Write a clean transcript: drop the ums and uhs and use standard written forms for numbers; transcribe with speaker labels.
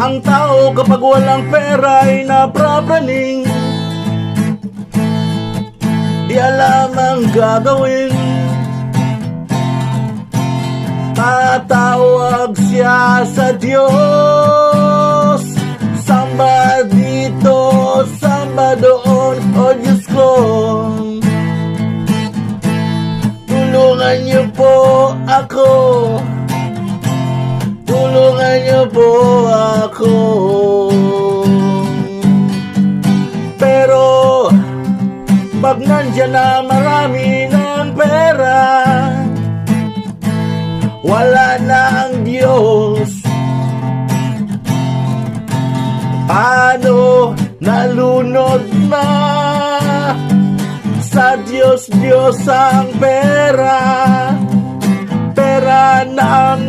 Speaker 1: Ang tao kapag walang pera ay naprapraning, di alam ang gagawin. Tatawag siya sa Diyos, samba dito, samba doon. O Diyos ko, tulungan niyo po ako, tulungan niyo po ako. Pero pag nandyan na marami ng pera, wala na ang Diyos. Paano nalunod na sa Diyos ang pera? Pera na ang